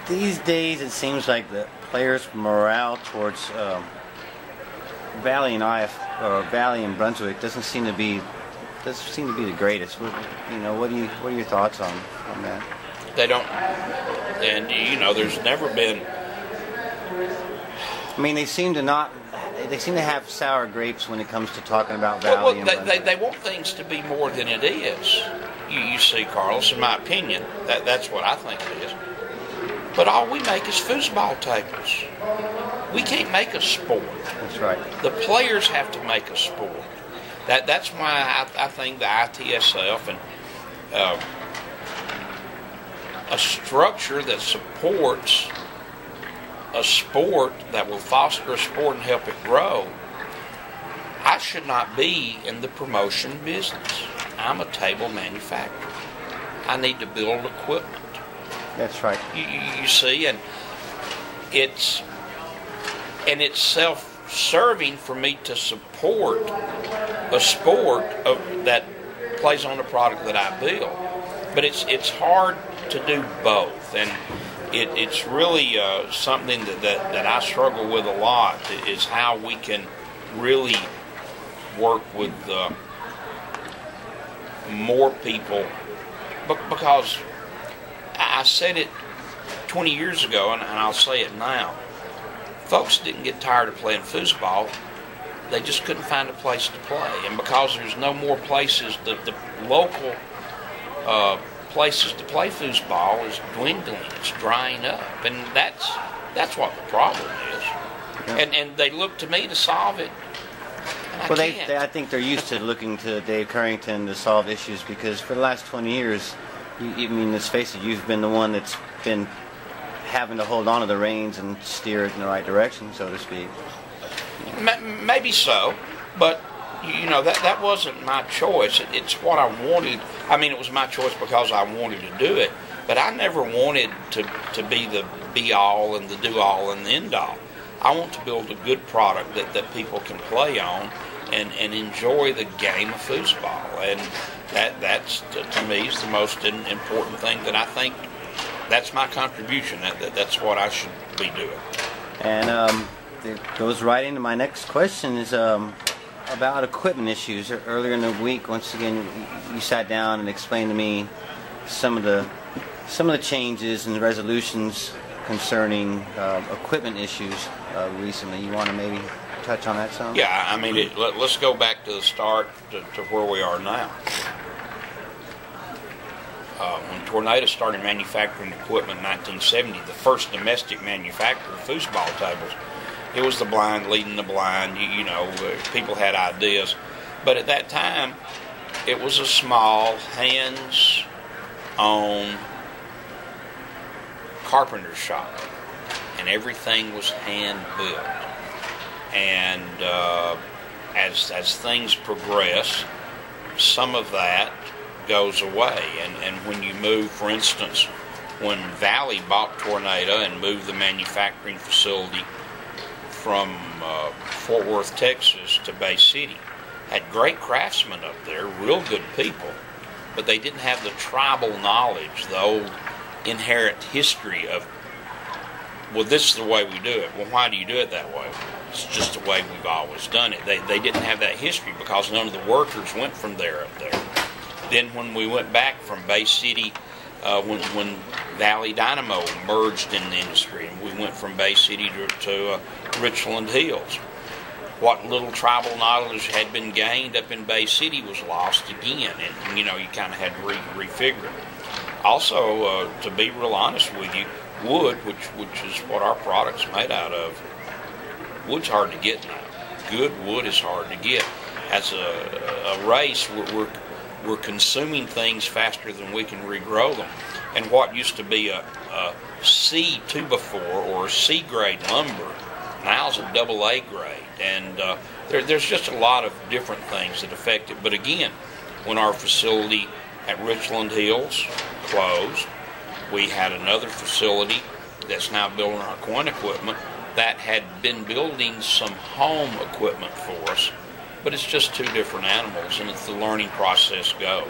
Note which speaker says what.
Speaker 1: these days it seems like the players' morale towards Valley and Valley and Brunswick doesn't seem to be the greatest. What are your thoughts on that?
Speaker 2: They don't, and there's never been.
Speaker 1: I mean, they seem to have sour grapes when it comes to talking about Valley and Brunswick.
Speaker 2: They want things to be more than it is. You see, Carlos, in my opinion, that's what I think it is. But all we make is foosball tables. We can't make a sport.
Speaker 1: That's right.
Speaker 2: The players have to make a sport. That's why I think the ITSF and a structure that supports a sport that will foster a sport and help it grow. I should not be in the promotion business. I'm a table manufacturer. I need to build equipment.
Speaker 1: That's right.
Speaker 2: You see, and it's self-serving for me to support a sport that plays on the product that I build. But it's hard to do both, and it's really something that I struggle with a lot, is how we can really work with more people, because I said it 20 years ago, and I'll say it now. Folks didn't get tired of playing foosball. They just couldn't find a place to play. And because there's no more places, the local places to play foosball is dwindling. It's drying up. And that's what the problem is.
Speaker 1: Yeah.
Speaker 2: And they look to me to solve it.
Speaker 1: Well, I think they're used to looking to Dave Courington to solve issues, because for the last 20 years, let's face it, you've been the one that's been having to hold on to the reins and steer it in the right direction, so to speak.
Speaker 2: Maybe so, but that wasn't my choice. It's what I wanted. I mean, it was my choice because I wanted to do it, but I never wanted to be the be-all and the do-all and the end-all. I want to build a good product that people can play on and enjoy the game of foosball, and that's to me is the most important thing that I think. That's my contribution. That's what I should be doing.
Speaker 1: And it goes right into my next question, is about equipment issues. Earlier in the week, once again, you sat down and explained to me some of the changes and resolutions concerning equipment issues recently. You want to maybe touch on that some?
Speaker 2: Yeah, I mean, let's go back to the start to where we are now. When Tornado started manufacturing equipment in 1970, the first domestic manufacturer of foosball tables, it was the blind leading the blind. People had ideas. But at that time, it was a small, hands-on carpenter shop. And everything was hand-built. And as things progress, some of that goes away, and when you move, for instance, when Valley bought Tornado and moved the manufacturing facility from Fort Worth, Texas to Bay City, had great craftsmen up there, real good people, but they didn't have the tribal knowledge, the old inherent history of, well, this is the way we do it. Well, why do you do it that way? It's just the way we've always done it. They didn't have that history because none of the workers went from there up there. Then when we went back from Bay City, when Valley Dynamo merged in the industry, and we went from Bay City to Richland Hills, what little tribal knowledge had been gained up in Bay City was lost again, and you kind of had to refigure it. Also, to be real honest with you, wood, which is what our product's made out of, wood's hard to get now. Good wood is hard to get. As a race, we're consuming things faster than we can regrow them. And what used to be a C 2x4 or C grade lumber now is a AA grade. And there's just a lot of different things that affect it. But again, when our facility at Richland Hills closed, we had another facility that's now building our coin equipment that had been building some home equipment for us. But it's just two different animals, and it's the learning process goes.